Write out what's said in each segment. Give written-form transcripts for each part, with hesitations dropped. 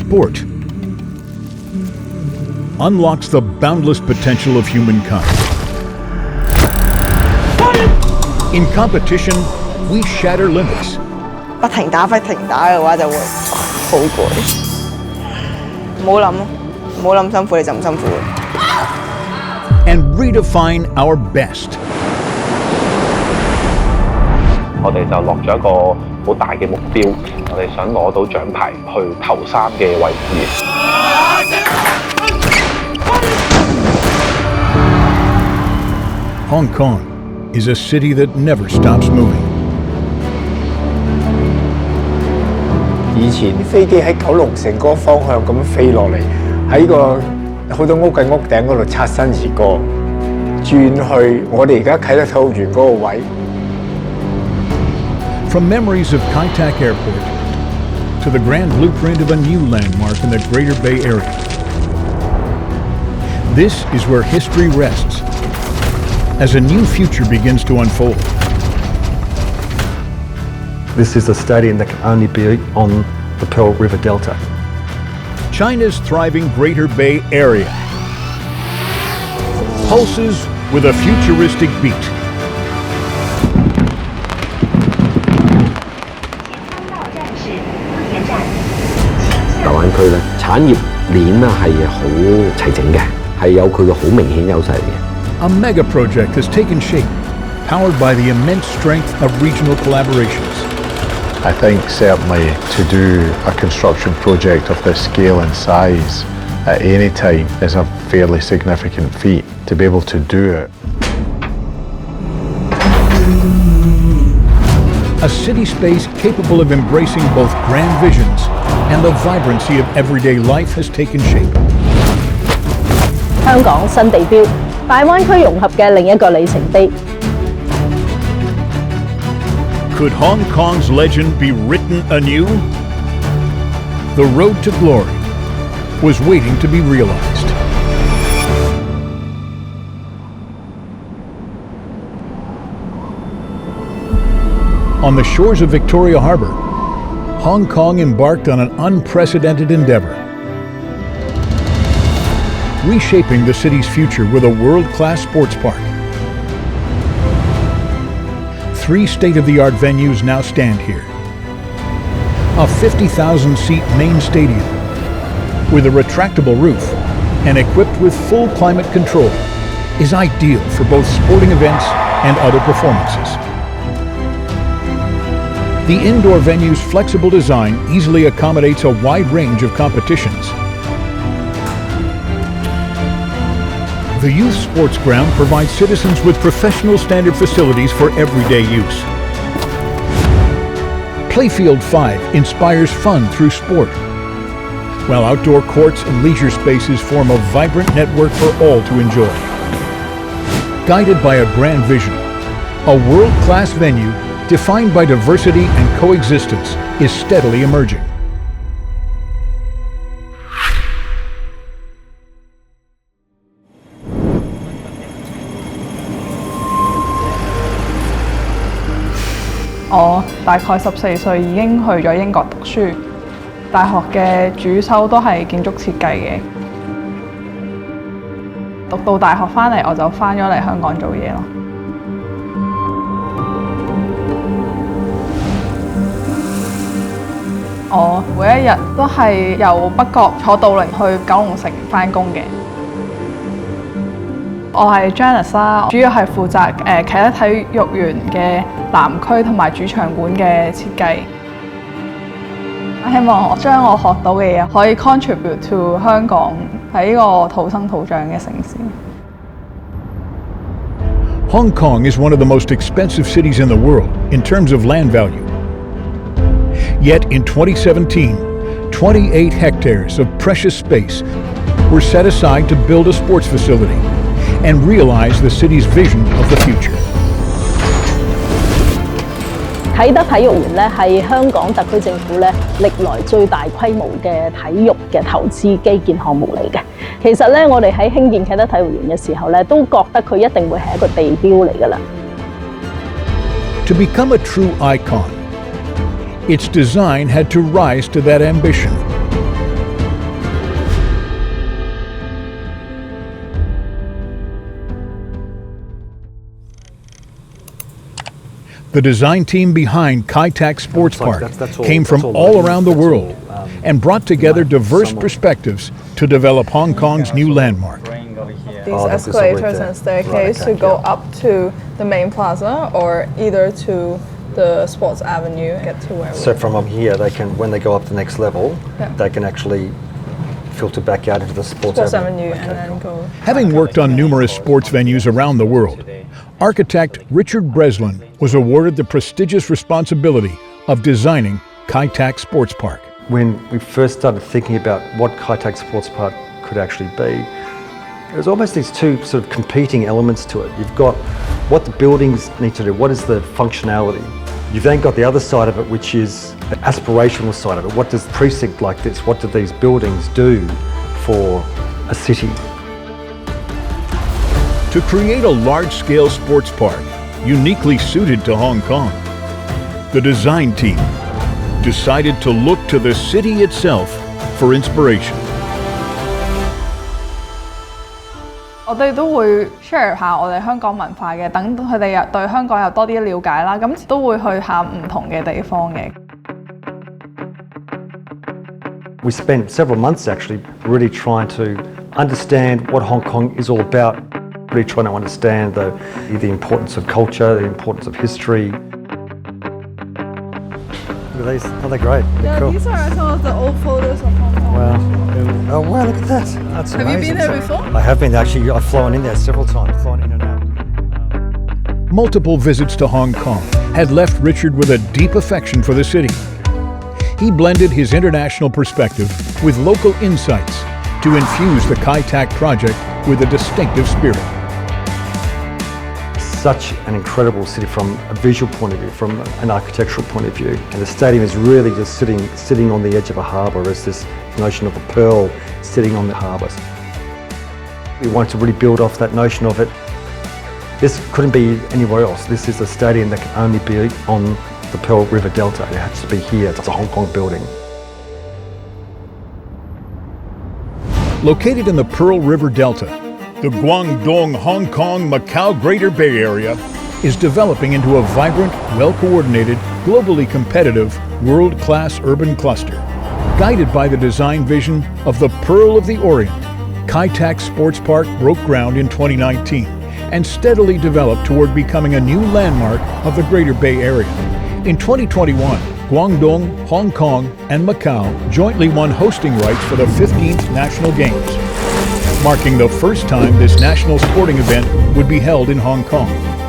sport unlocks the boundless potential of humankind. In competition, we shatter limits. 不停打嘅話就會好攰，唔好諗咯，唔好諗辛苦你就唔辛苦。And redefine our best. 我哋就落咗一個好大嘅目標，我哋想攞到獎牌去頭3嘅位置。Hong Kong is a city that never stops moving. 以前啲飛機喺九龍城嗰個方向咁飛落嚟，喺個好多屋嘅屋頂嗰度擦身而過，轉去我哋而家啟德體育園嗰個位。From memories of Kai Tak Airport to the grand blueprint of a new landmark in the Greater Bay Area, this is where history rests as a new future begins to unfold. This is a stadium that can only be on the Pearl River Delta. China's thriving Greater Bay Area pulses with a futuristic beat. 大灣區咧產業鏈咧係好齊整嘅，係有佢嘅好明顯優勢嘅。A mega project has taken shape, powered by the immense strength of regional collaborations. I think certainly to do a construction project of this scale and size at any time is a fairly significant feat. To be able to do it. A city space capable of embracing both grand visions and the vibrancy of everyday life has taken shape. 香港新地標，大灣區融合嘅另一個里程碑。Could Hong Kong's legend be written anew? The road to glory was waiting to be realized. On the shores of Victoria Harbour, Hong Kong embarked on an unprecedented endeavor, reshaping the city's future with a world-class sports park. 3 state-of-the-art venues now stand here. A 50,000-seat main stadium with a retractable roof and equipped with full climate control is ideal for both sporting events and other performances. The indoor venue's flexible design easily accommodates a wide range of competitions. The youth sports ground provides citizens with professional standard facilities for everyday use. Playfield 5 inspires fun through sport, while outdoor courts and leisure spaces form a vibrant network for all to enjoy. Guided by a grand vision, a world-class venue defined by diversity and coexistence is steadily emerging. 我大概14歲已經去咗英國讀書，大學嘅主修都係建築設計嘅。讀到大學返嚟，我就返咗嚟香港做嘢咯。我每一日都係由北角坐渡輪去九龍城返工嘅。我係 Janice 啦，主要係負責啟德體育園嘅南區同埋主場館嘅設計。希望我將我學到嘅嘢可以 contribute to 香港喺呢個土生土長嘅城市。Hong Kong is one of the most expensive cities in the world in terms of land value. Yet in 2017, 28 hectares of precious space were set aside to build a sports facility and realize the city's vision of the future. 啟德體育園咧係香港特區政府咧歷來最大規模嘅體育嘅投資基建項目嚟嘅。其實咧，我哋喺興建啟德體育園嘅時候咧，都覺得佢一定會係一個地標嚟㗎啦。To become a true icon, its design had to rise to that ambition. The design team behind Kai Tak Sports It's like Park that's all- came that's from all all around the that's world all, and brought together diverse somewhat. perspectives to develop Hong Kong's new landmark. These Oh, that's the escalators way there. and staircase Right, okay, to go yeah. up to the main plaza or either to the Sports Avenue, get to where So we're from up here, they can, when they go up the next level, Yeah. they can actually filter back out into the Sports Sports Avenue. Avenue and then go. Having worked on numerous sports venues around the world, architect Richard Breslin was awarded the prestigious responsibility of designing Kai Tak Sports Park. When we first started thinking about what Kai Tak Sports Park could actually be, there's almost these two sort of competing elements to it. You've got what the buildings need to do, what is the functionality. You've then got the other side of it, which is the aspirational side of it. What does a precinct like this, what do these buildings do for a city? To create a large-scale sports park uniquely suited to Hong Kong, the design team decided to look to the city itself for inspiration. 我哋都會 share 下我哋香港文化嘅，等佢哋又對香港有多啲了解啦。咁都會去下唔同嘅地方嘅。We spent several months actually really trying to understand what Hong Kong is all about, really trying to understand the importance of culture, the importance of history. Look at these, oh they're great, they're cool. These are some of the old photos of Hong Kong. Wow. Oh wow, look at that. That's Have you amazing. been there before? I have been actually. I've flown in there several times, flown in and out. Multiple visits to Hong Kong had left Richard with a deep affection for the city. He blended his international perspective with local insights to infuse the Kai Tak project with a distinctive spirit. Such an incredible city from a visual point of view, from an architectural point of view. And the stadium is really just sitting on the edge of a harbour. There's this notion of a pearl sitting on the harbour. We wanted to really build off that notion of it. This couldn't be anywhere else. This is a stadium that can only be on the Pearl River Delta. It has to be here. It's a Hong Kong building. Located in the Pearl River Delta, the Guangdong, Hong Kong, Macau Greater Bay Area is developing into a vibrant, well-coordinated, globally competitive, world-class urban cluster. Guided by the design vision of the Pearl of the Orient, Kai Tak Sports Park broke ground in 2019 and steadily developed toward becoming a new landmark of the Greater Bay Area. In 2021, Guangdong, Hong Kong, and Macau jointly won hosting rights for the 15th National Games, marking the first time this national sporting event would be held in Hong Kong.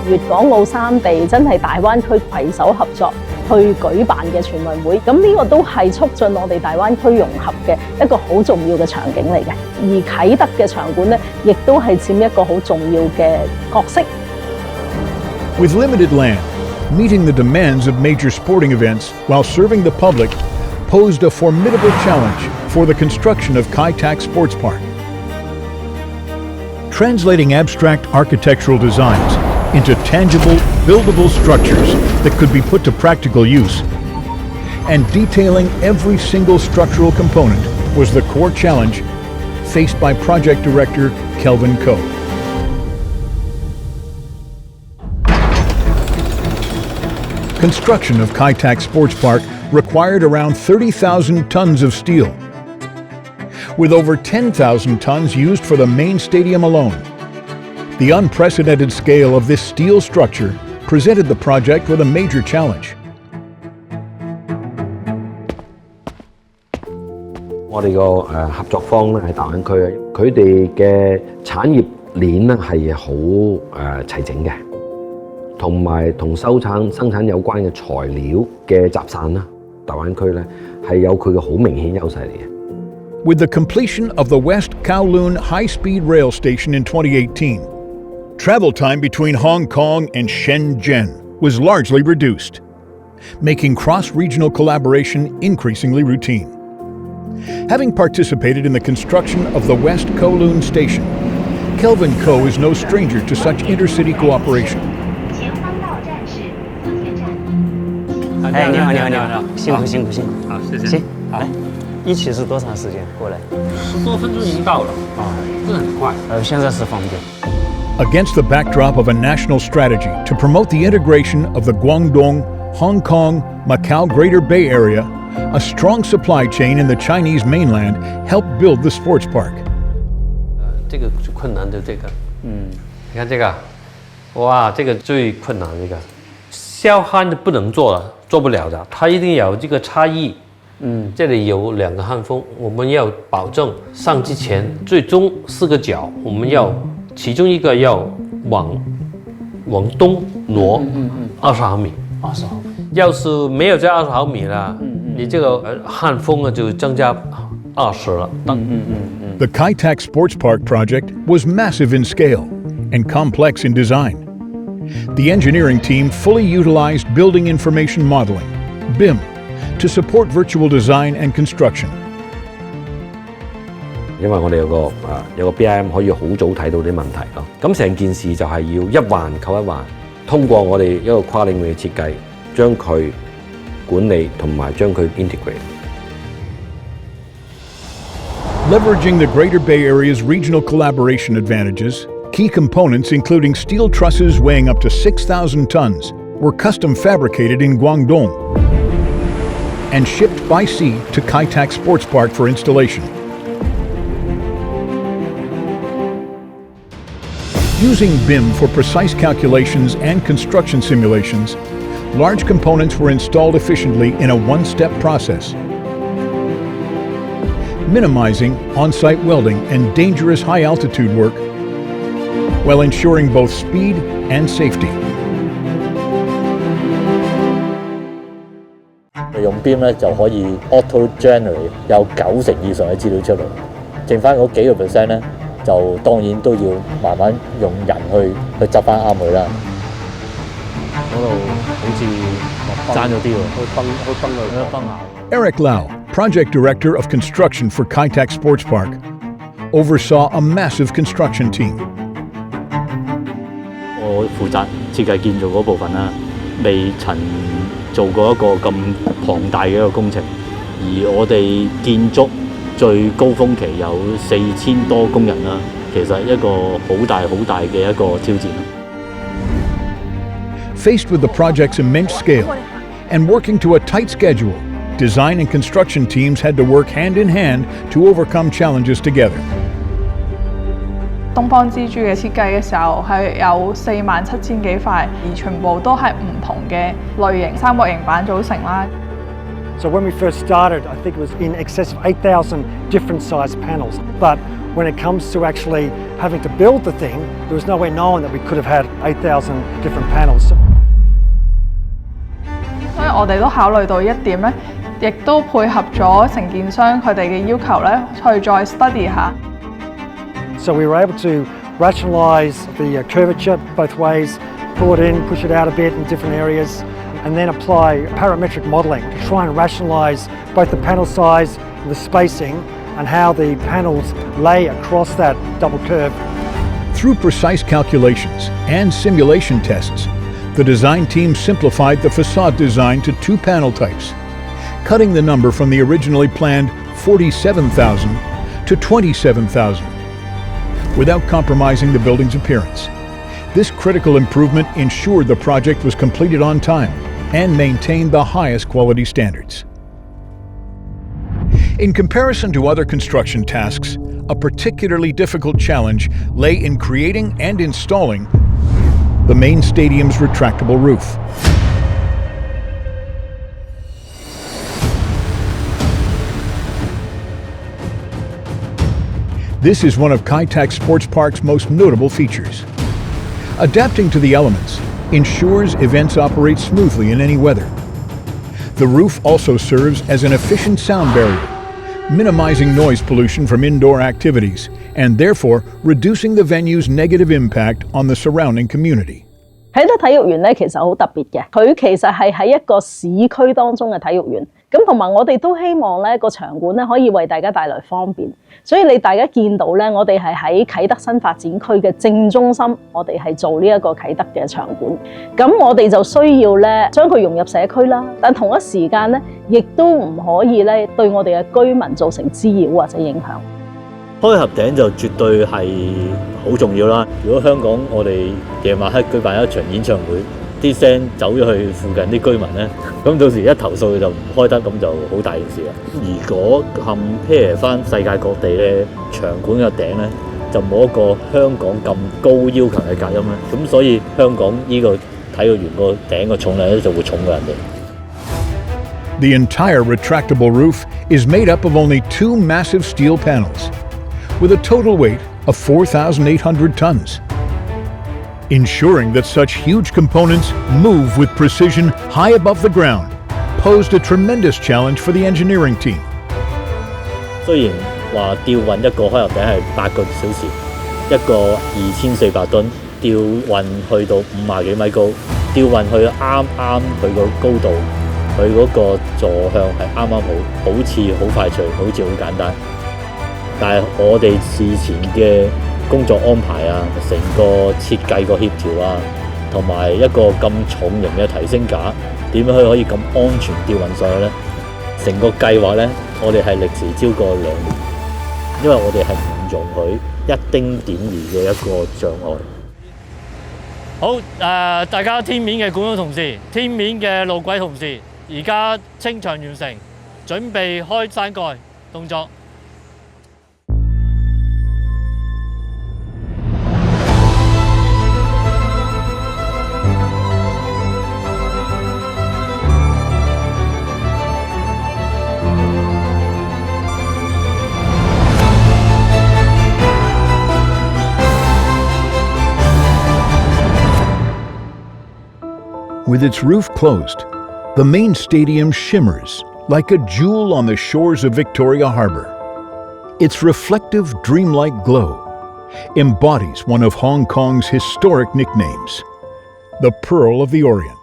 粵港澳三地真係大灣區攜手合作去舉辦嘅全運會，咁呢個都係促進我哋大灣區融合嘅一個好重要嘅場景嚟嘅。而啟德嘅場館呢，亦都係佔一個好重要嘅角色。With limited land, meeting the demands of major sporting events while serving the public posed a formidable challenge for the construction of Kai Tak Sports Park. Translating abstract architectural designs into tangible, buildable structures that could be put to practical use, and detailing every single structural component was the core challenge faced by project director Kelvin Ko. Construction of Kai Tak Sports Park required around 30,000 tons of steel, with over 10,000 tons used for the main stadium alone. The unprecedented scale of this steel structure presented the project with a major challenge. 我哋個合作方咧喺大灣區咧，佢哋嘅產業鏈咧係好齊整嘅，同埋同生產有關嘅材料嘅集散啦，大灣區咧係有佢嘅好明顯優勢嚟嘅。With the completion of the West Kowloon High-Speed Rail Station in 2018, travel time between Hong Kong and Shenzhen was largely reduced, making cross-regional collaboration increasingly routine. Having participated in the construction of the West Kowloon Station, Kelvin Ko is no stranger to such intercity cooperation. 哎，你好，辛苦。好，谢谢。行，来，一起是多长时间过来？10多分钟已经到了啊，这很快。现在是方便。Against the backdrop of a national strategy to promote the integration of the Guangdong, Hong Kong, Macau Greater Bay Area, a strong supply chain in the Chinese mainland helped build the sports park. 这个最困难的这个，你看这个，哇，这个最困难这个，小焊的不能做了，做不了的，它一定有这个差异。这里有2个焊缝，我们要保证上之前最终4个角，我们要其中一个要往东挪20毫米。20毫米。要是没有这20毫米了，你这个焊缝啊就增加20了。The Kai Tak Sports Park project was massive in scale and complex in design. The engineering team fully utilized building information modeling, BIM, to support virtual design and construction. 因為我哋有個 BIM 可以好早睇到啲問題咯。咁成件事就係要一環扣一環，通過我哋一個跨領域嘅設計，將佢管理同埋將佢 integrate。Leveraging the Greater Bay Area's regional collaboration advantages, key components including steel trusses weighing up to 6,000 tons were custom fabricated in Guangdong and shipped by sea to Kai Tak Sports Park for installation. Using BIM for precise calculations and construction simulations, large components were installed efficiently in a one-step process, minimizing on-site welding and dangerous high-altitude work while ensuring both speed and safety. 用 BIM 咧就可以 auto generate 有90%以上嘅資料出嚟，剩翻嗰幾個 percent 咧就當然都要慢慢用人去執翻啱佢啦。嗰度好似爭咗啲喎，去崩下。Eric Lau, project director of construction for Kai Tak Sports Park, oversaw a massive construction team. 我負責設計建造嗰部分啦，未曾做過一個咁龐大嘅一個工程，而我哋建築最高峰期有4000多工人啦，其實一個好大嘅一個挑戰。Faced with the project's immense scale and working to a tight schedule, design and construction teams had to work hand in hand to overcome challenges together. 東方之珠嘅設計嘅時候係有47000幾塊，而全部都係唔同嘅類型三角形板組成啦。So when we first started, I think it was in excess of 8,000 different size panels. But when it comes to actually having to build the thing, there was nowhere known that we could have had 8,000 different panels. 所以我哋都考慮到一點咧，亦都配合咗承建商佢哋嘅要求咧，去再 study 下。So we were able to rationalise the curvature both ways, pull it in, push it out a bit in different areas, and then apply parametric modelling to try and rationalise both the panel size, the spacing, and how the panels lay across that double curve. Through precise calculations and simulation tests, the design team simplified the facade design to 2 panel types, cutting the number from the originally planned 47,000 to 27,000, without compromising the building's appearance. This critical improvement ensured the project was completed on time and maintained the highest quality standards. In comparison to other construction tasks, a particularly difficult challenge lay in creating and installing the main stadium's retractable roof. This is one of Kai Tak Sports Park's most notable features. Adapting to the elements ensures events operate smoothly in any weather. The roof also serves as an efficient sound barrier, minimizing noise pollution from indoor activities and therefore reducing the venue's negative impact on the surrounding community. 啟德體育園咧其實好特別嘅，佢其實係喺一個市區當中嘅體育園，咁同埋我哋都希望咧個場館咧可以為大家帶來方便，所以大家見到咧，我哋係喺啟德新發展區嘅正中心，我哋係做呢一個啟德嘅場館，咁我哋就需要咧將佢融入社區啦，但同一時間咧，亦都唔可以咧對我哋嘅居民造成滋擾或者影響。開合頂就絕對係好重要啦。如果香港我哋夜晚黑舉辦一場演唱會，啲聲走咗去附近啲居民咧，咁到時一投訴就唔開得，咁就好大件事啦。如果 compare 翻世界各地咧，場館嘅頂咧就冇一個香港咁高要求嘅隔音咧，咁所以香港呢個體育園個頂嘅重量咧就會重過人哋。The entire retractable roof is made up of only 2 massive steel panels, with a total weight of 4,800 tons. Ensuring that such huge components move with precision high above the ground posed a tremendous challenge for the engineering team. 雖然話吊運一個開合頂係8個小時，一個2400噸，吊運去到50幾米高，吊運去啱佢個高度，佢嗰個坐向係啱好，好似好快脆，好似好簡單。但係我哋事前嘅工作安排啊，成個設計個協調啊，同埋一個咁重型嘅提升架，點樣可以咁安全吊運上去呢？成個計劃呢，我哋係歷時超過2年，因為我哋係唔容許一丁點兒嘅一個障礙。好大家天面嘅管工同事、天面嘅路軌同事，而家清場完成，準備開山蓋動作。With its roof closed, the main stadium shimmers like a jewel on the shores of Victoria Harbour. Its reflective, dreamlike glow embodies one of Hong Kong's historic nicknames, the Pearl of the Orient.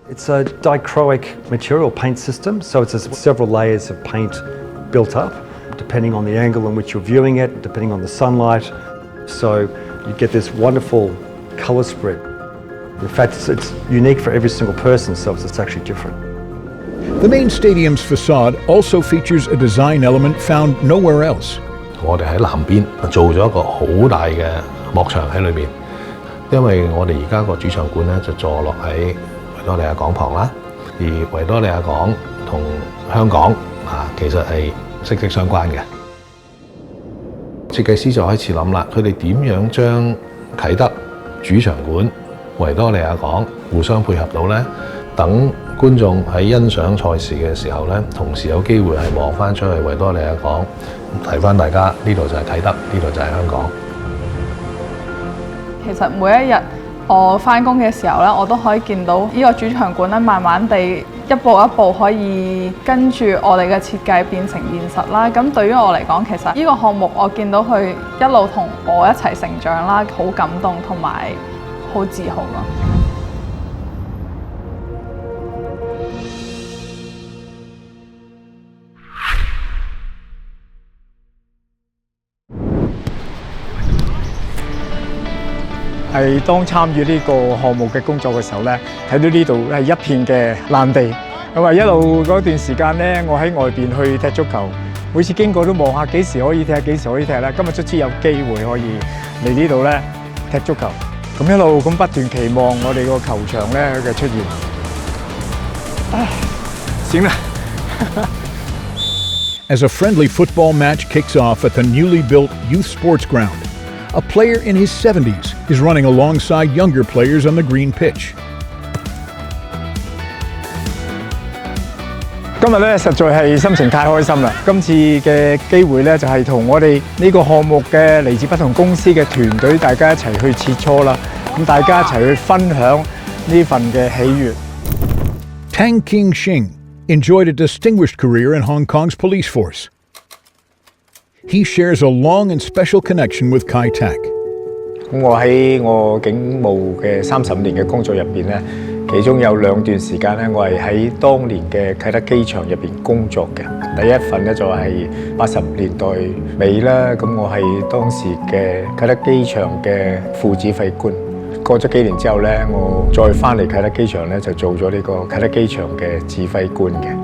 It's a dichroic material paint system, so it's several layers of paint built up, depending on the angle in which you're viewing it, depending on the sunlight. So you get this wonderful colour spread. In fact, it's unique for every single person, so it's actually different. The main stadium's facade also features a design element found nowhere else. 我哋喺南邊做咗一個好大嘅幕牆喺裏面，因為我哋而家個主場館咧就坐落喺維多利亞港旁啦，而維多利亞港同香港其實係息息相關嘅。設計師就開始諗啦，佢哋點樣將啟德主場館、維多利亞港互相配合到呢？等觀眾喺欣賞賽事嘅時候呢，同時有機會係望翻出去維多利亞港，提翻大家呢度就係啟德，呢度就係香港。其實每一日我返工嘅時候咧，我都可以見到呢個主場館咧，慢慢地一步一步可以跟住我哋嘅設計變成現實啦。咁對於我嚟講，其實呢個項目我見到佢一路同我一齊成長啦，好感動同埋好自豪咯。係當參與呢個項目嘅工作嘅時候咧，睇到呢度係一片嘅爛地，咁啊一路嗰段時間咧，我喺外邊去踢足球，每次經過都望下幾時可以踢，幾時可以踢啦。今日卒之有機會可以嚟呢度咧踢足球，咁一路咁不斷期望我哋個球場咧嘅出現。行啦。As a friendly football match kicks off at the newly built Youth Sports Ground, a player in his 70s is running alongside younger players on the green pitch. 今日咧實在係心情太開心啦！今次嘅機會咧就係同我哋呢個項目嘅嚟自不同公司嘅團隊，大家一齊去切磋啦。咁大家一齊去分享呢份嘅喜悅。Tang King Shing enjoyed a distinguished career in Hong Kong's police force. He shares a long and special connection with Kai Tak. 咁我喺我警務嘅30年嘅工作入邊咧，其中有2段時間咧，我係喺當年嘅啟德機場入邊工作嘅。第一份咧就係80年代尾啦，咁我係當時嘅啟德機場嘅副指揮官。過咗幾年之後咧，我再翻嚟啟德機場咧，就做咗呢個啟德機場嘅指揮官嘅。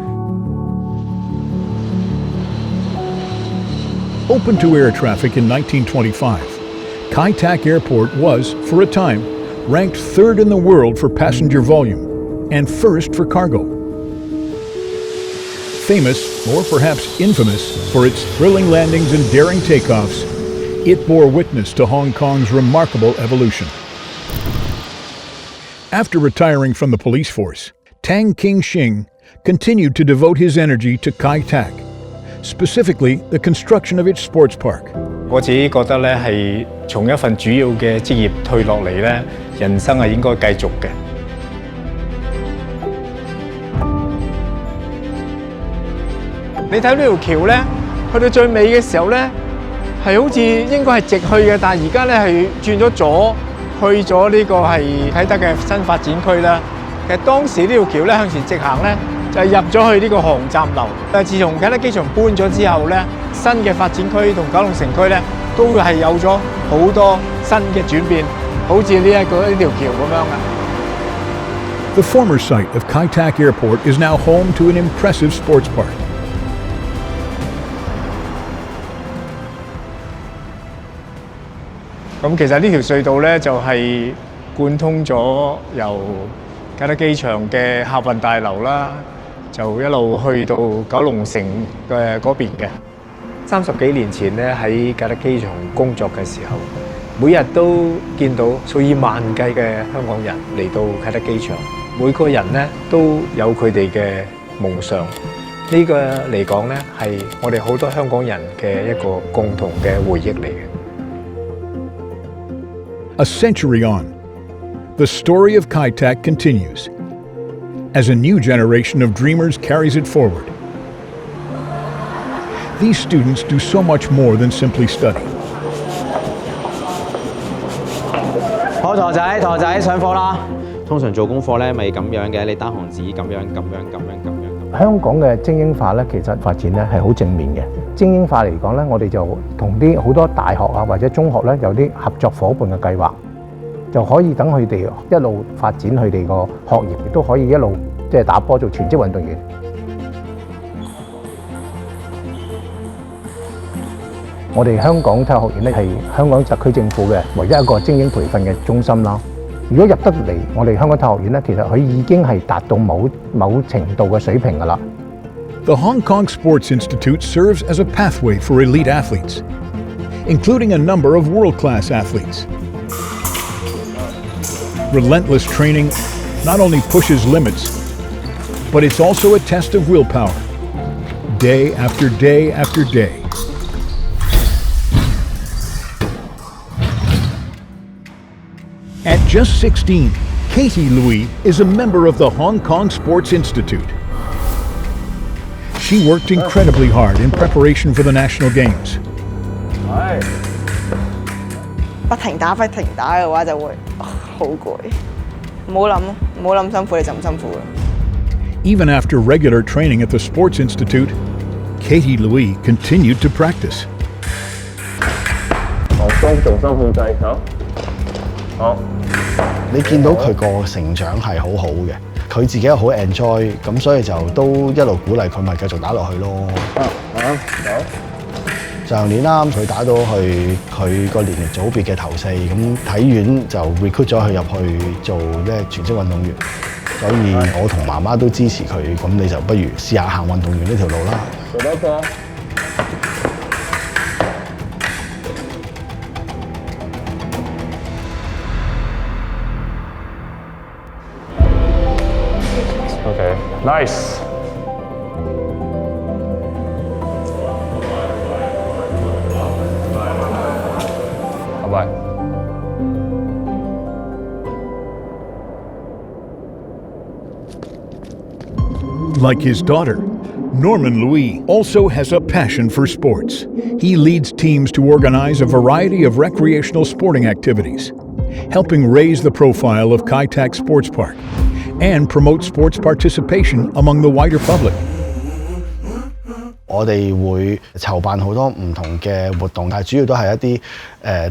Open to air traffic in 1925, Kai Tak Airport was, for a time, ranked third in the world for passenger volume and first for cargo. Famous, or perhaps infamous, for its thrilling landings and daring takeoffs, it bore witness to Hong Kong's remarkable evolution. After retiring from the police force, Tang King-shing continued to devote his energy to Kai Tak, specifically the construction of its sports park. 我自己覺得咧係從一份主要嘅職業退落嚟咧，人生係應該繼續嘅。你睇呢條橋咧，去到最尾嘅時候咧，係好似應該係直去嘅，但係而家咧係轉咗左，去咗呢個係啟德嘅新發展區啦。其實當時呢條橋咧向前直行咧，就係入咗去呢個航站樓。但係自從啟德機場搬咗之後咧，新嘅發展區同九龍城區咧，都係有咗好多新嘅轉變，好似呢條橋咁樣啊。The former site of Kai Tak Airport is now home to an impressive sports park. 咁其實呢條隧道咧就係貫通咗由啟德機場嘅客運大樓啦，就一路去到九龍城嘅嗰邊嘅。30幾年前咧喺啟德機場工作嘅時候，每日都見到數以萬計嘅香港人嚟到啟德機場，每個人咧都有佢哋嘅夢想。呢個嚟講咧係我哋好多香港人嘅一個共同嘅回憶嚟嘅。A century on, the story of Kai Tak continues as a new generation of dreamers carries it forward. These students do so much more than simply study. 好，同學仔上課啦。通常做功課咧，咪咁樣嘅，你單行紙咁樣。香港嘅精英化咧，其實發展咧係好正面嘅。精英化嚟講咧，我哋就同啲好多大學啊或者中學咧有啲合作伙伴嘅計劃，就可以等佢哋一路發展佢哋個學業，亦都可以一路即係打波做全職運動員。我哋香港體育學院咧係香港特區政府嘅唯一一個精英培訓嘅中心啦。如果入得嚟我哋香港體育學院咧，其實佢已經係達到某程度嘅水平㗎啦。The Hong Kong Sports Institute serves as a pathway for elite athletes, including a number of world-class athletes. Relentless training not only pushes limits, but it's also a test of willpower, day after day after day. At just 16, Katie Louis is a member of the Hong Kong Sports Institute. She worked incredibly hard in preparation for the national games. 不停打嘅話就會好攰，唔好諗辛苦你就唔辛苦啦。Even after regular training at the Sports Institute, Katie Louis continued to practice. 重心控制手，好。你見到佢個成長係好好嘅，佢自己又好 enjoy， 咁所以就都一路鼓勵佢咪繼續打落去咯。上年啦，佢打到去佢個年齡組別嘅頭4，咁體院就 recruit 咗佢入去做全職運動員，所以我同媽媽都支持佢，咁你就不如試下行運動員呢條路啦。做多個。Okay, nice. Bye-bye. Like his daughter, Norman Louis also has a passion for sports. He leads teams to organize a variety of recreational sporting activities, helping raise the profile of Kai Tak Sports Park and promote sports participation among the wider public. 我哋會籌辦好多唔同嘅活動，但係主要都係一啲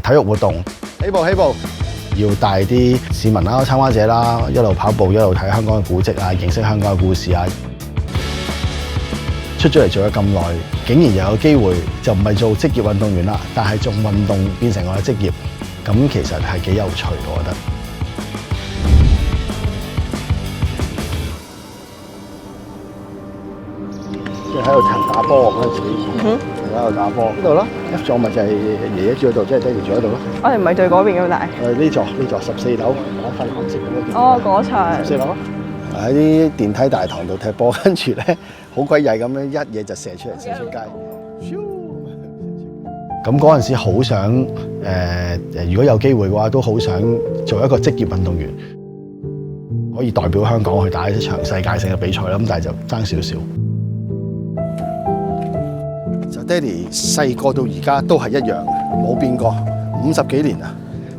體育活動。起步！要帶啲市民啦、參加者啦，一路跑步一路睇香港嘅古蹟啊，認識香港嘅故事啊。出咗嚟做咗咁耐，竟然又有機會就唔係做職業運動員啦，但係做運動變成我嘅職業，咁其實係幾有趣，我覺得。即係喺度打波嗰陣時，喺度打波呢度咯，一座咪就係爺爺住喺度，即係爹哋住喺度咯。我哋唔係對嗰邊咁大。呢座14樓打粉紅色嗰個。哦，嗰場。14樓。喺啲電梯大堂度踢波，跟住咧好鬼曳咁樣一嘢就射出嚟，射出街。咁嗰陣時好想如果有機會嘅話，都好想做一個職業運動員，可以代表香港去打一場世界性嘅比賽啦。咁但係就爭少少。就爹哋細個到而家都係一樣，冇變過，50幾年啦，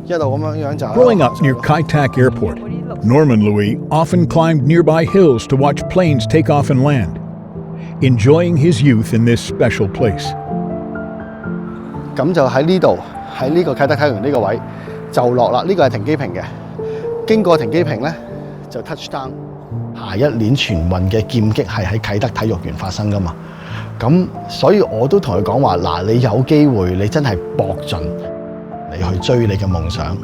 一路咁樣就。Growing up near Kai Tak Airport, Norman Louis often climbed nearby hills to watch planes take off and land, enjoying his youth in this special place. 咁就喺呢度，喺呢個啟德體育園呢個位就落啦。呢個係停機坪嘅，經過停機坪咧就 touch down。下一年全運嘅劍擊係喺啟德體育園發生噶嘛。咁所以我都同佢講話，嗱，你有機會，你真係搏盡，你去追你嘅夢想，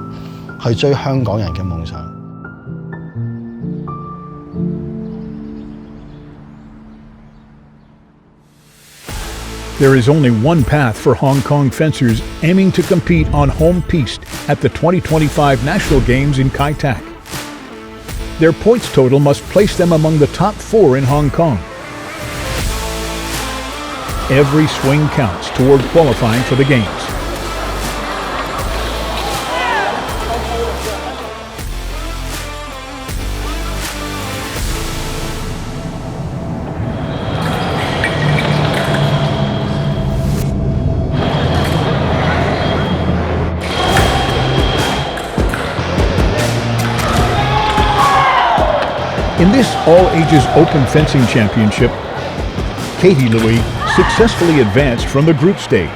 去追香港人嘅夢想。There is only one path for Hong Kong fencers aiming to compete on home piste at the 2025 National Games in Kai Tak. Their points total must place them among the top 4 in Hong Kong. Every swing counts toward qualifying for the Games. In this all-ages open fencing championship, Katie Louis successfully advanced from the group stage.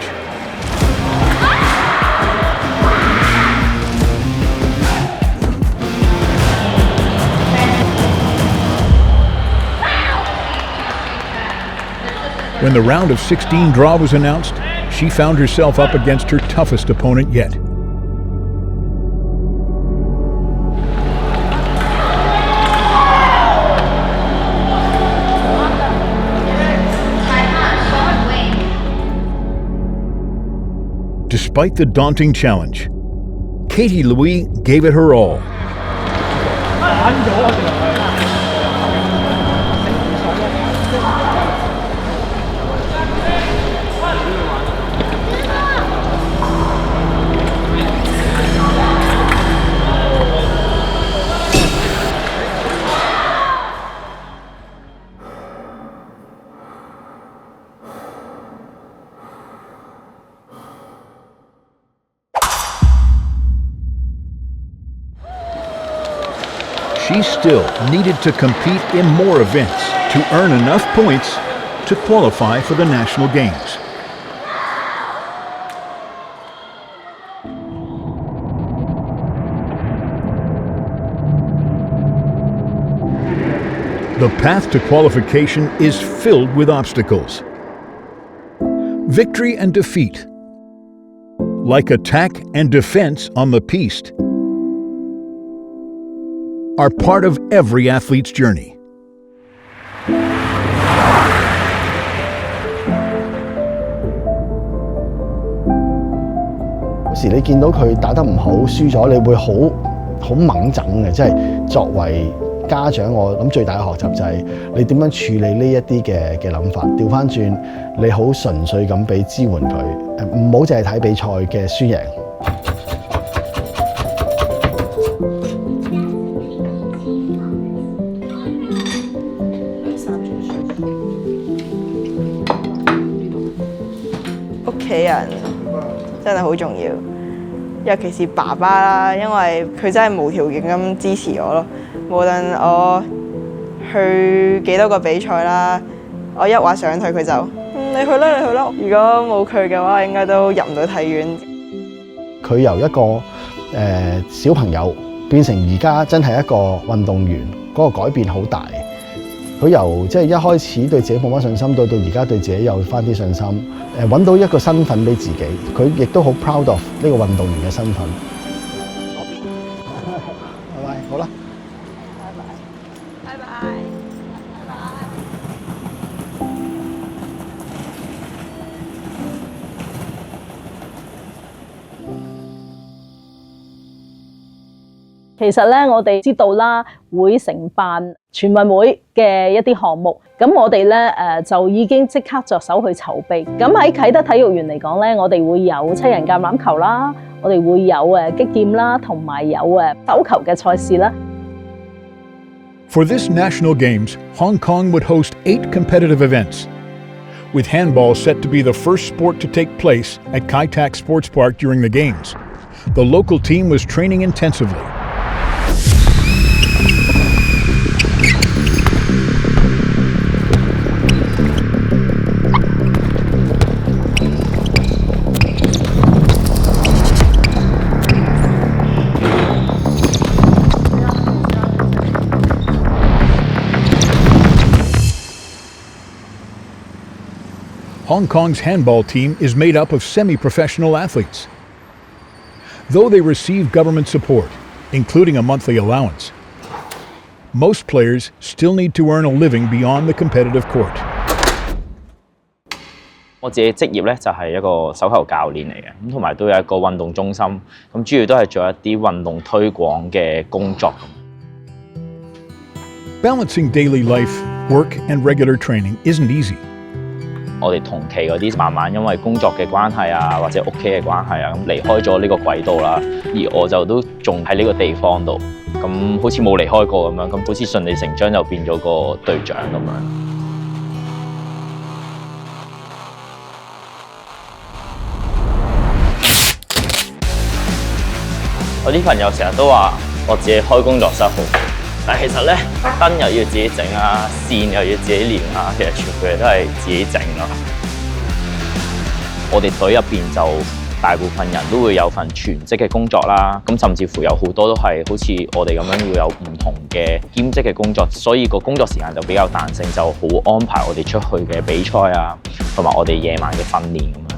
When the round of 16 draw was announced, she found herself up against her toughest opponent yet. Despite the daunting challenge, Katie Louis gave it her all. She still needed to compete in more events to earn enough points to qualify for the National Games. The path to qualification is filled with obstacles. Victory and defeat, like attack and defense on the piste, are part of every athlete's journey. 有時你見到佢打得唔好，輸咗，你會好掹憎嘅。即係作為家長，我諗最大嘅學習就係你點樣處理呢一啲嘅諗法。調翻轉，你好純粹咁俾支援佢，唔好淨係睇比賽嘅輸贏。屋企人真係好重要，尤其是爸爸啦，因為佢真係無條件咁支持我咯。無論我去幾多個比賽啦，我一話想去佢就你去啦，你去啦。如果冇佢嘅話，應該都入唔到體院。佢由一個小朋友變成而家真係一個運動員，嗰個改變好大。佢由即係一開始對自己冇乜信心，到而家對自己有翻啲信心，揾到一個身份俾自己，佢亦都好 proud of 呢個運動員嘅身份。拜拜，好啦。拜拜。其實咧，我哋知道啦，會承辦全運會嘅一啲項目，咁我哋咧就已經即刻着手去籌備。咁喺啟德體育園嚟講咧，我哋會有7人橄欖球啦，我哋會有擊劍啦，同埋有手球嘅賽事啦。For this national games, Hong Kong would host 8 competitive events, with handball set to be the first sport to take place at Kai Tak Sports Park during the games. The local team was training intensively. Hong Kong's handball team is made up of semi-professional athletes. Though they receive government support, including a monthly allowance, most players still need to earn a living beyond the competitive court. 我自己職業咧就係一個手球教練嚟嘅，咁同埋都有一個運動中心，咁主要都係做一啲運動推廣嘅工作。Balancing daily life, work, and regular training isn't easy. 我哋同期嗰啲慢慢因為工作嘅關係啊，或者屋企嘅關係啊，咁離開咗呢個軌道啦。而我就都仲喺呢個地方度，咁好似冇離開過咁樣，咁好似順理成章就變咗個隊長咁樣。我啲朋友成日都話我自己開工作室好好，但係其實咧燈又要自己整啊，線又要自己連啊，其實全部嘢都係自己整咯。我哋隊入邊就大部分人都會有份全職嘅工作啦，咁甚至乎有好多都係好似我哋咁樣要有唔同嘅兼職嘅工作，所以個工作時間就比較彈性，就好安排我哋出去嘅比賽啊，同埋我哋夜晚嘅訓練咁樣。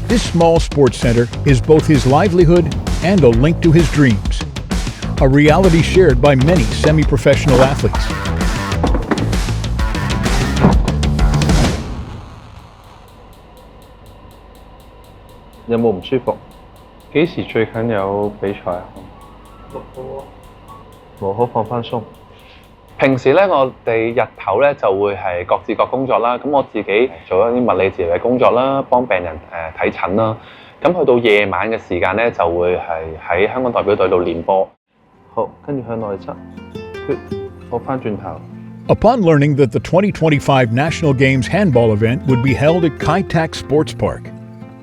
This small sports center is both his livelihood and a link to his dreams, a reality shared by many semi-professional athletes. 有冇唔舒服？幾時最近有比賽啊？6號。6號放翻鬆。平時咧，我哋日頭咧就會係各自各工作啦。咁我自己做一啲物理治療嘅工作啦，幫病人睇診啦。咁去到夜晚嘅時間咧，就會係喺香港代表隊度練波。好，跟住向內側，好翻轉頭。Upon learning that the 2025 National Games handball event would be held at Kai Tak Sports Park,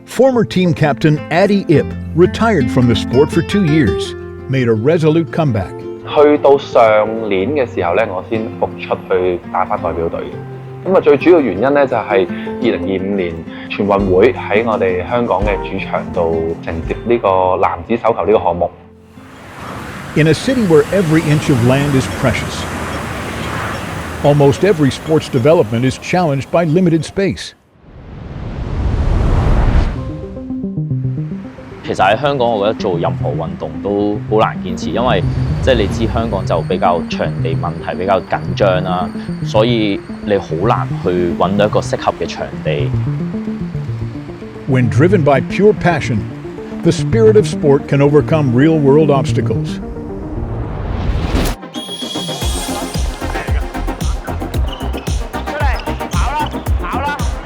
former team captain Addy Ip, retired from the sport for 2 years, made a resolute comeback. 去到上年嘅時候咧，我先復出去打返代表隊嘅。咁啊，最主要原因咧就係2025年全運會喺我哋香港嘅主場度承接呢個男子手球呢個項目。In a city where every inch of land is precious, almost every sports development is challenged by limited space. 其實喺香港，我覺得做任何運動都好難堅持，因為即係你知香港就比較場地問題比較緊張啦，所以你好難去揾到一個適合嘅場地。When driven by pure passion, the spirit of sport can overcome real-world obstacles.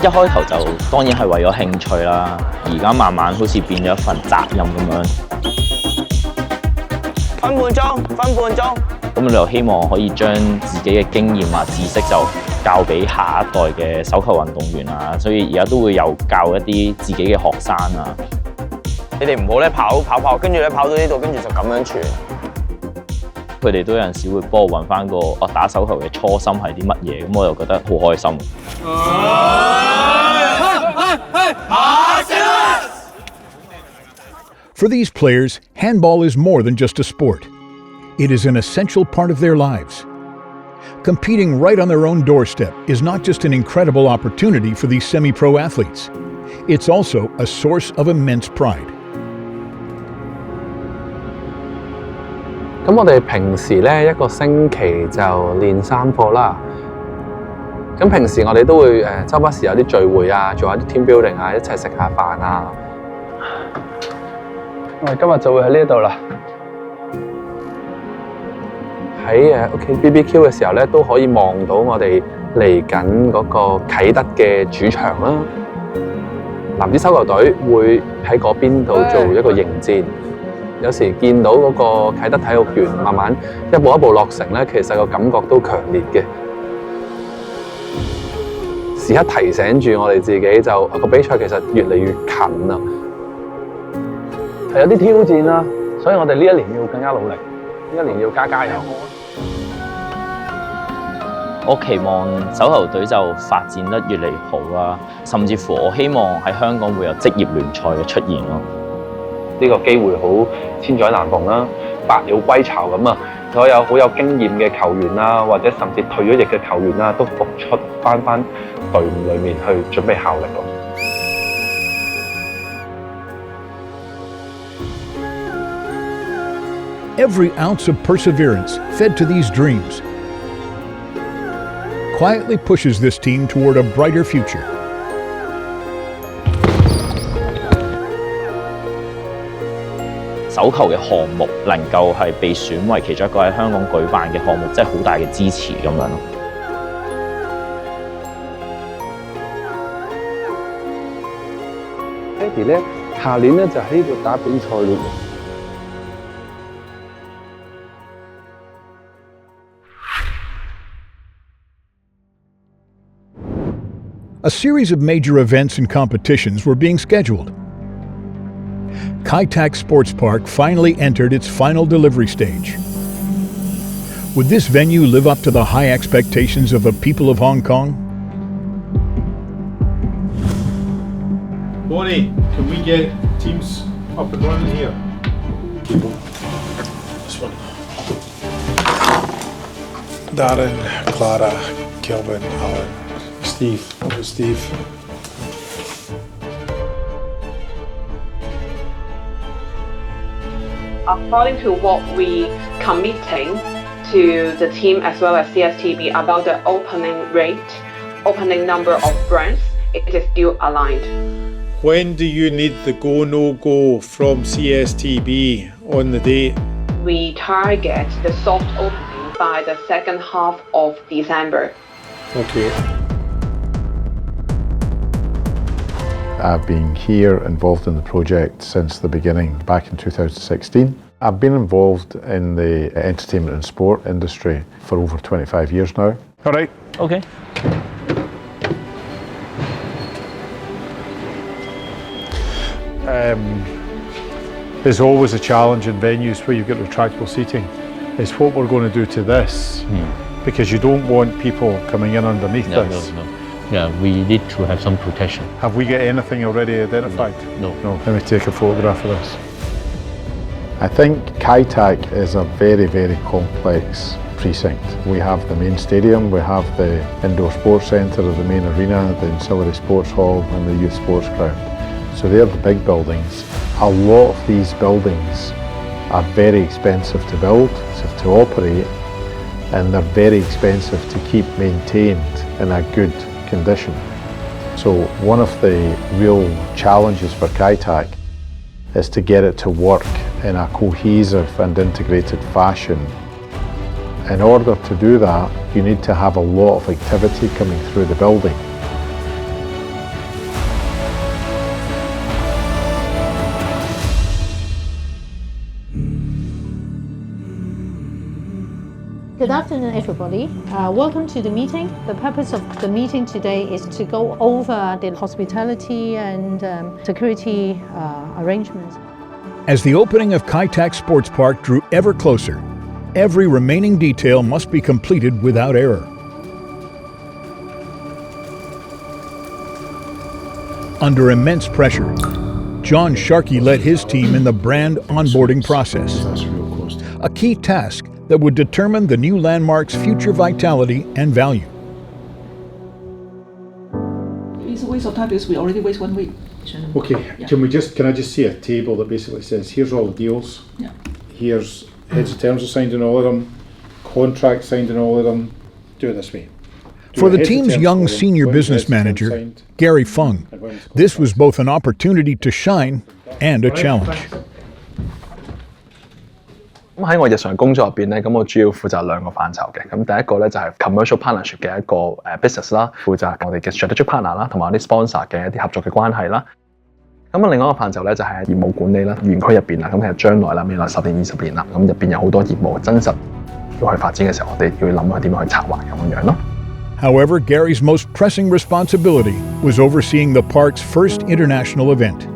一開頭就當然係為咗興趣啦，而家慢慢好似變咗一份責任咁樣。分半鐘。咁你又希望可以將自己嘅經驗啊、知識就教俾下一代嘅手球運動員啊，所以而家都會有教一啲自己嘅學生啊。你哋唔好咧跑，跟住咧跑到呢度，跟住就咁樣傳。佢哋都有陣時會幫我揾翻個我打手球嘅初心係啲乜嘢，咁我又覺得好開心。For these players, handball is more than just a sport. It is an essential part of their lives. Competing right on their own doorstep is not just an incredible opportunity for these semi-pro athletes, it's also a source of immense pride. 咁我哋平時咧一個星期就練3課啦。咁平時我哋都會周不時有啲聚會啊，做下啲 team building 啊，一齊食下飯啊。我哋今日就會喺呢度啦。喺BBQ 嘅時候咧，都可以望到我哋嚟緊嗰個啟德嘅主場啦。男子手球隊會喺嗰邊度做一個迎戰。有時見到嗰個啟德體育園慢慢一步一步落成咧，其實個感覺都強烈嘅。時刻提醒住我哋自己就個比賽其實越嚟越近啦，係有啲挑戰啦，所以我哋呢一年要更加努力，呢一年要加油。我期望手球隊就發展得越嚟越好啦，甚至乎我希望喺香港會有職業聯賽嘅出現咯。呢個機會好千載難逢啦，百鳥歸巢咁啊！所有好有經驗嘅球員啊，或者甚至退咗役嘅球員啊，都復出翻隊伍裏面去準備效力咯。Every ounce of perseverance fed to these dreams quietly pushes this team toward a brighter future. 手球嘅項目能夠係被選為其中一個喺香港舉辦嘅項目，真係好大嘅支持咁樣咯。Eddie 咧，下年咧就喺呢度打比賽咯。A series of major events and competitions were being scheduled. Kai Tak Sports Park finally entered its final delivery stage. Would this venue live up to the high expectations of the people of Hong Kong? Bonnie, can we get teams up and running here? This one. Darren, Clara, Kelvin, Alan, Steve. Steve. According to what we committing to the team as well as CSTB about the opening rate, opening number of brands, it is still aligned. When do you need the go-no-go from CSTB on the date? We target the soft opening by the second half of December. Okay. I've been here involved in the project since the beginning, back in 2016. I've been involved in the entertainment and sport industry for over 25 years now. All right. Okay. There's always a challenge in venues where you've got retractable seating. It's what we're going to do to this, because you don't want people coming in underneath this. No. Yeah, we need to have some protection. Have we got anything already identified? No. Let me take a photograph of this. I think Kai Tak is a very, very complex precinct. We have the main stadium, we have the indoor sports centre, the main arena, the ancillary sports hall and the youth sports ground. So they're the big buildings. A lot of these buildings are very expensive to build, to operate, and they're very expensive to keep maintained in a good condition. So one of the real challenges for Kai Tak is to get it to work in a cohesive and integrated fashion. In order to do that, you need to have a lot of activity coming through the building. Good afternoon, everybody. Welcome to the meeting. The purpose of the meeting today is to go over the hospitality and security arrangements. As the opening of Kai Tak Sports Park drew ever closer, every remaining detail must be completed without error. Under immense pressure, John Sharkey led his team in the brand onboarding process, a key task that would determine the new landmark's future vitality and value. It's a waste of time because we already waste 1 week. Okay, Yeah. can I just see a table that basically says, here's all the deals. Yeah. Here's heads of terms are signed in all of them, contracts signed in all of them. Do it this way. For the team's young senior business manager, Gary Fung, this was both an opportunity to shine and a challenge. 咁喺我日常工作入邊咧，咁我主要負責兩個範疇嘅。咁第一個咧就係 commercial partnership 嘅一個business 啦，負責我哋嘅 strategic partner 啦，同埋啲 sponsor 嘅一啲合作嘅關係啦。咁另外一個範疇咧就係業務管理啦，園區入邊啦，咁其實將來啦，未來10年、20年啦，咁入邊有好多業務真實要去發展嘅時候，我哋要諗下點樣去策劃咁樣咯。However, Gary's most pressing responsibility was overseeing the park's first international event.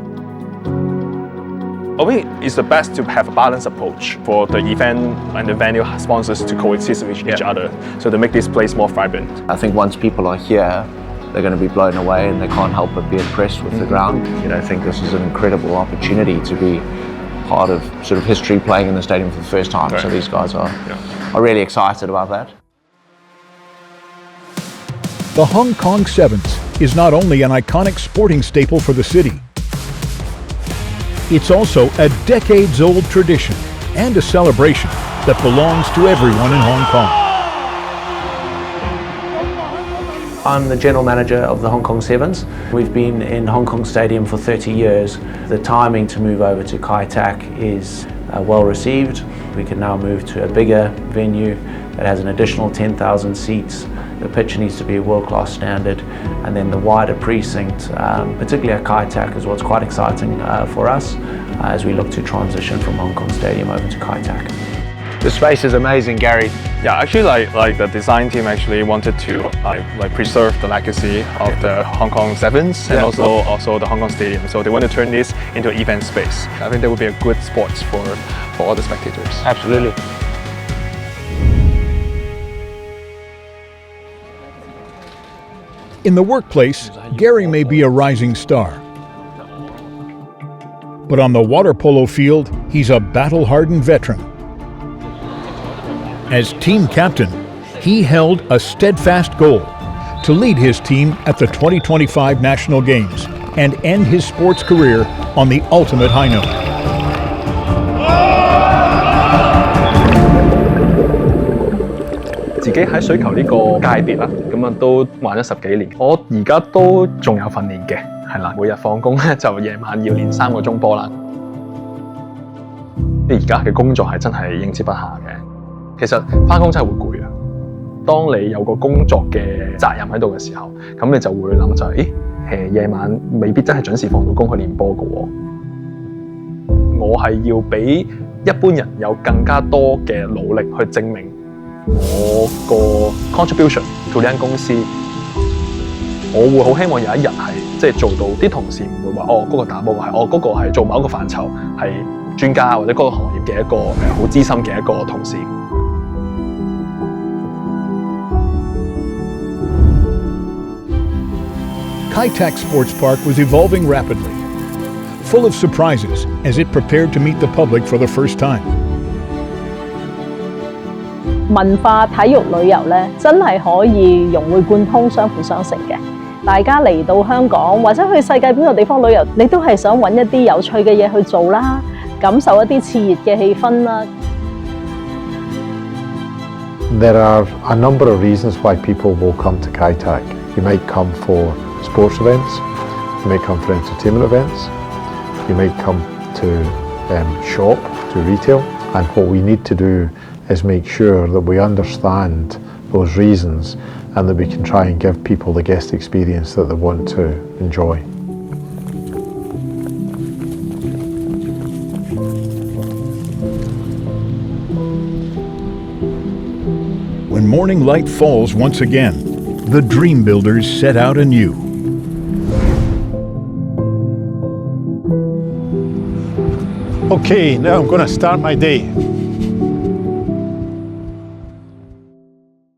I think it's the best to have a balanced approach for the event and the venue sponsors to coexist with each other, so to make this place more vibrant. I think once people are here, they're going to be blown away and they can't help but be impressed with the ground. You know, I think this is an incredible opportunity to be part of sort of history playing in the stadium for the first time. Right. So these guys are really excited about that. The Hong Kong Sevens is not only an iconic sporting staple for the city, it's also a decades-old tradition and a celebration that belongs to everyone in Hong Kong. I'm the general manager of the Hong Kong Sevens. We've been in Hong Kong Stadium for 30 years. The timing to move over to Kai Tak is well received. We can now move to a bigger venue that has an additional 10,000 seats. The pitch needs to be a world-class standard, and then the wider precinct, particularly at Kai Tak, is what's quite exciting for us as we look to transition from Hong Kong Stadium over to Kai Tak. The space is amazing, Gary. Yeah, actually, like the design team actually wanted to like preserve the legacy of the Hong Kong Sevens and also the Hong Kong Stadium. So they want to turn this into an event space. I think that would be a good spot for all the spectators. Absolutely. In the workplace, Gary may be a rising star. But on the water polo field, he's a battle-hardened veteran. As team captain, he held a steadfast goal to lead his team at the 2025 National Games and end his sports career on the ultimate high note. I 自己喺水球呢個界別啦，咁都玩咗10幾年。我而家都仲有訓練嘅，係啦，每日放工咧就夜晚要練3個鐘波啦。而家嘅工作係真係應接不暇嘅。其實返工真係會攰啊！當你有個工作嘅責任喺度嘅時候，咁你就會諗就係，夜晚未必真係準時放到工去練波嘅喎。我係要比一般人有更加多嘅努力去證明我個 contribution to 呢間公司。我會好希望有一日係做到啲同事唔會話嗰個打波係嗰個係做某一個範疇係專家或者嗰個行業嘅一個好資深嘅一個同事。Kai Tak Sports Park was evolving rapidly, full of surprises as it prepared to meet the public for the first time. 文化、體育、旅遊咧，真係可以融會貫通、相輔相成嘅。大家嚟到香港或者去世界邊個地方旅遊，你都係想揾一啲有趣嘅嘢去做啦，感受一啲熾熱嘅氣氛啦。There are a number of reasons why people will come to Kai Tak. You might come for sports events, you might come for entertainment events, you might come to shop, to retail, and what we need to do is make sure that we understand those reasons and that we can try and give people the guest experience that they want to enjoy. When morning light falls once again, the Dream Builders set out anew. Okay, now I'm going to start my day.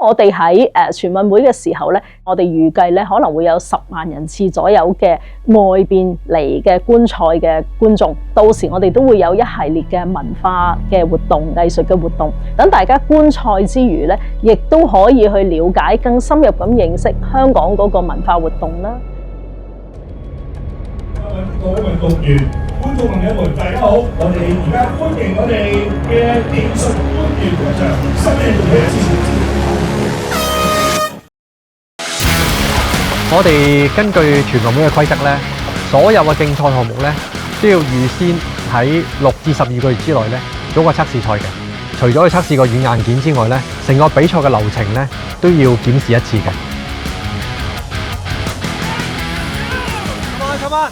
我哋喺全運會嘅時候咧，我哋預計咧可能會有10萬人次左右嘅外邊嚟嘅觀賽嘅觀眾。到時我哋都會有一系列嘅文化嘅活動、藝術嘅活動，等大家觀賽之餘咧，亦都可以去了解更深入咁認識香港嗰個文化活動啦。各位運動員、觀眾朋友們，大家好！我哋而家歡迎我哋嘅技術官員入場，新嘅團隊支持。我哋根據全運會嘅規則咧，所有嘅競賽項目咧都要預先喺6至12個月之內咧做個測試賽嘅。除咗去測試個軟硬件之外咧，成個比賽嘅流程咧都要檢視一次嘅。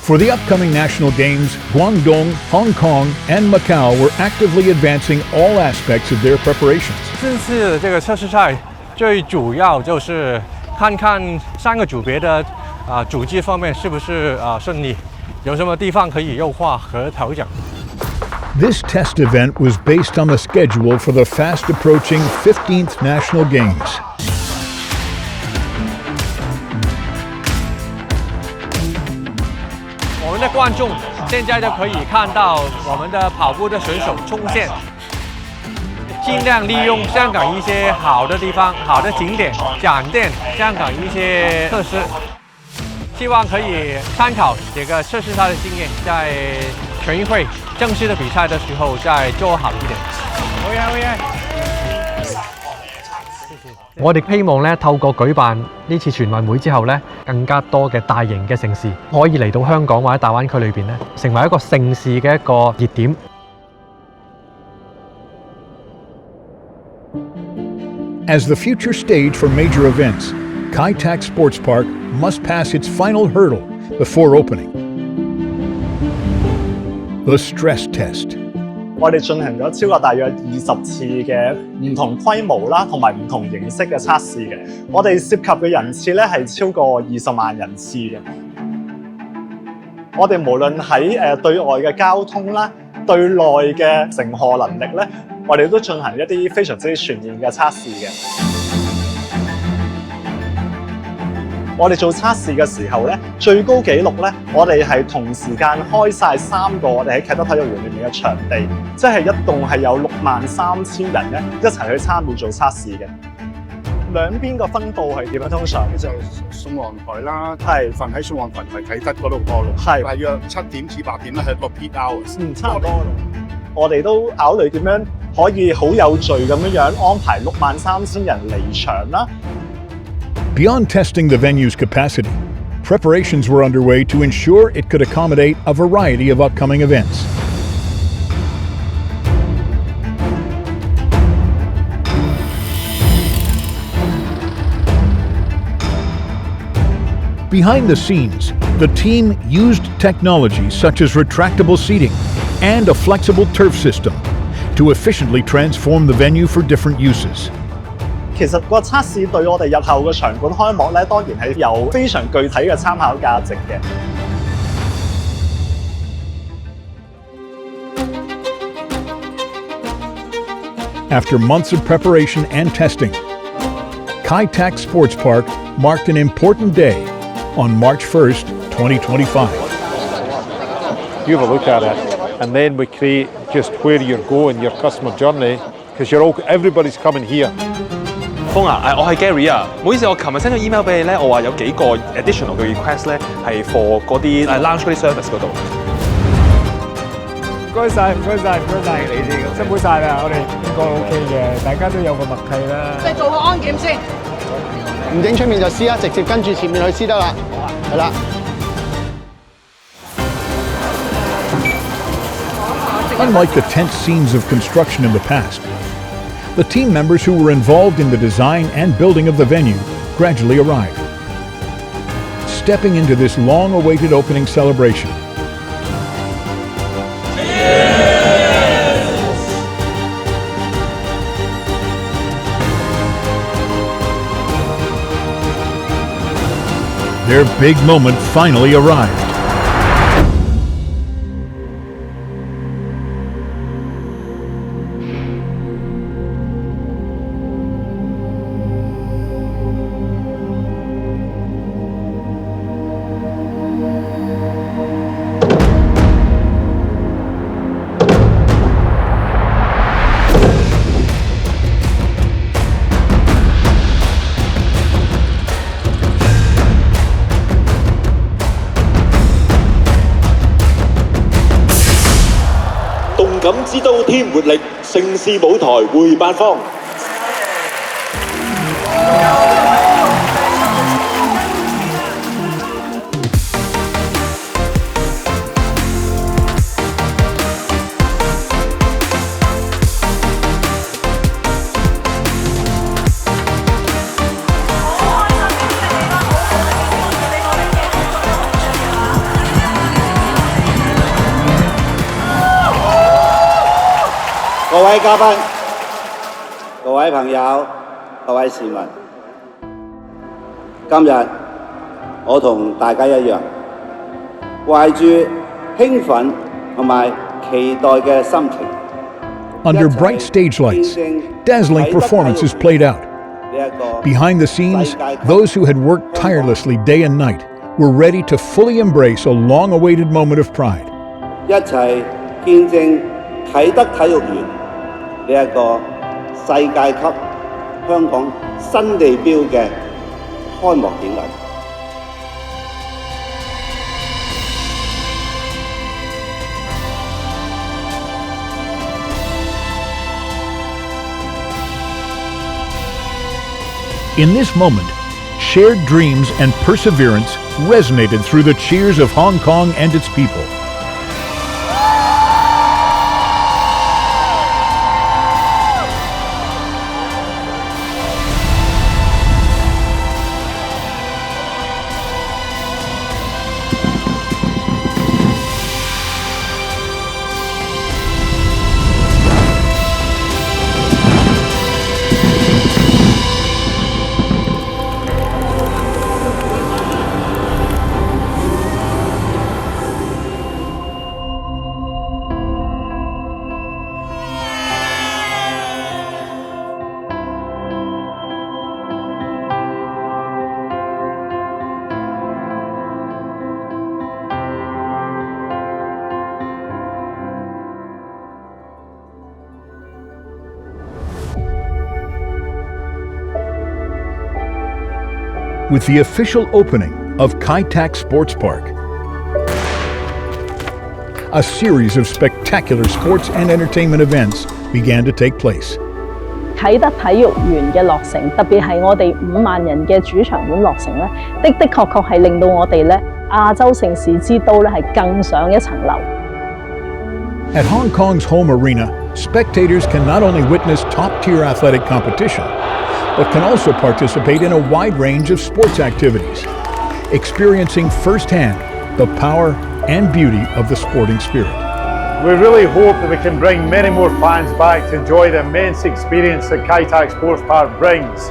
For the upcoming national games, Guangdong, Hong Kong, and Macau were actively advancing all aspects of their preparations. 这次这个测试赛最主要就是看看3个组别的组织方面是不是顺利，有什么地方可以优化和调整。This test event was based on the schedule for the fast-approaching 15th National Games. 我们的观众现在就可以看到我们的跑步的选手冲线，尽量利用香港一些好的地方、好的景点，展现香港一些特色。希望可以参考这个测试赛的经验，在全运会正式的比赛的时候再做好一点。好嘢，好嘢。我哋希望咧透過舉辦呢次全運會之後咧，更加多嘅大型嘅盛事可以嚟到香港或者大灣區裏邊咧，成為一個盛事嘅一個熱點。As the future stage for major events, Kai Tak Sports Park must pass its final hurdle before opening. The stress test. 我哋進行咗超過大約20次嘅唔同規模啦，同埋唔同形式嘅測試嘅。我哋涉及嘅人次咧係超過20萬人次嘅。我哋無論喺對外嘅交通啦，對內嘅承荷能力咧，我哋都進行一啲非常之全面嘅測試嘅。我哋做測試嘅時候咧，最高紀錄咧，我哋係同時間開晒3個我哋喺啟德體育園裏面嘅場地，即係一共係有63000人咧一齊去參與做測試嘅。兩邊嘅分佈係點樣？通常就宋皇台啦，係瞓喺宋皇台同啟德嗰度過路，係大約7點至8點咧係一個 peak hours。差唔多。我哋都考慮點樣可以好有序咁樣安排63000人離場啦。Beyond testing the venue's capacity, preparations were underway to ensure it could accommodate a variety of upcoming events. Behind the scenes, the team used technologies such as retractable seating and a flexible turf system to efficiently transform the venue for different uses. 其實個測試對我哋日後嘅場館開幕咧，當然係有非常具體嘅參考價值嘅。After months of preparation and testing, Kai Tak Sports Park marked an important day on March 1st, 2025. You have a look at it, and then we create just where you're going, your customer journey, because everybody's coming here. 峰啊，我係 Gary 啊，唔好意思，我琴日 send 咗 email 俾你咧，我話有幾個 additional 嘅 request 咧係 for 嗰啲lounge 嗰啲 service 嗰度。唔該晒，唔該晒，唔該晒，你哋辛苦晒啦，我哋應該 OK 嘅，大家都有個默契啦。你做個安檢先，唔整出面就撕啦，直接跟住前面去撕得啦，係啦。Unlike the tense scenes of construction in the past, the team members who were involved in the design and building of the venue gradually arrived. Stepping into this long-awaited opening celebration, their big moment finally arrived. 感之都添活力盛事舞台會辦方。各位嘉賓、各位朋友、各位市民，今日我同大家一樣，懷住興奮同埋期待嘅心情。Under bright stage lights, dazzling performances played out. Behind the scenes, those who had worked tirelessly day and night were ready to fully embrace a long-awaited moment of pride. 一齊見證啟德體育園呢一個世界級香港新地標嘅開幕典禮。In this moment, shared dreams and perseverance resonated through the cheers of Hong Kong and its people. With the official opening of Kai Tak Sports Park, a series of spectacular sports and entertainment events began to take place. 啟德體育園嘅落成，特別係我哋5萬人嘅主場館落成咧，的確係令到我哋咧亞洲城市之都咧係更上一層樓。At Hong Kong's home arena, spectators can not only witness top-tier athletic competition, but can also participate in a wide range of sports activities, experiencing firsthand the power and beauty of the sporting spirit. We really hope that we can bring many more fans back to enjoy the immense experience that Kai Tak Sports Park brings,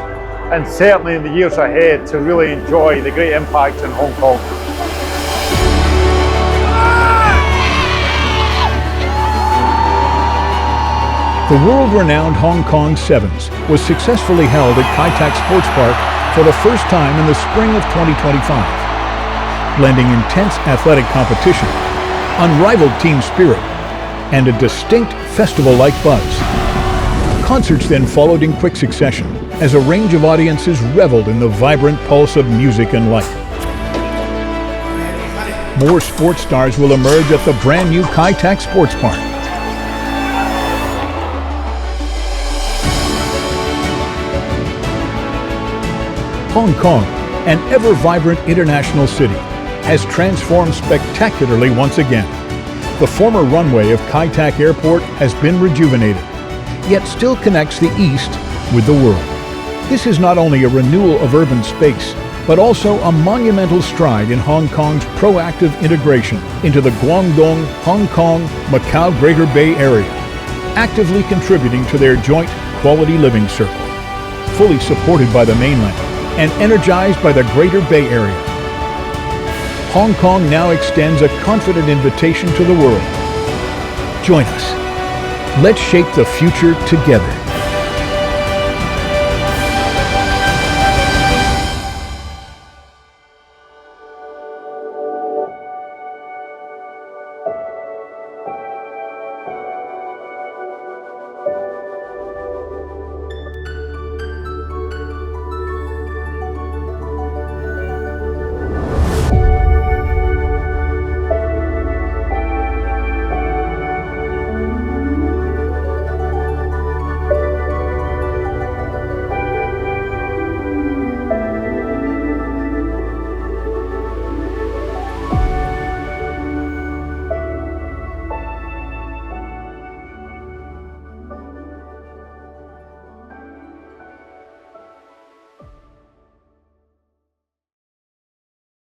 and certainly in the years ahead to really enjoy the great impact in Hong Kong. The world-renowned Hong Kong Sevens was successfully held at Kai Tak Sports Park for the first time in the spring of 2025, blending intense athletic competition, unrivaled team spirit, and a distinct festival-like buzz. Concerts then followed in quick succession as a range of audiences reveled in the vibrant pulse of music and light. More sports stars will emerge at the brand new Kai Tak Sports Park. Hong Kong, an ever-vibrant international city, has transformed spectacularly once again. The former runway of Kai Tak Airport has been rejuvenated, yet still connects the East with the world. This is not only a renewal of urban space, but also a monumental stride in Hong Kong's proactive integration into the Guangdong, Hong Kong, Macau Greater Bay Area, actively contributing to their joint quality living circle. Fully supported by the mainland and energized by the Greater Bay Area, Hong Kong now extends a confident invitation to the world. Join us. Let's shape the future together.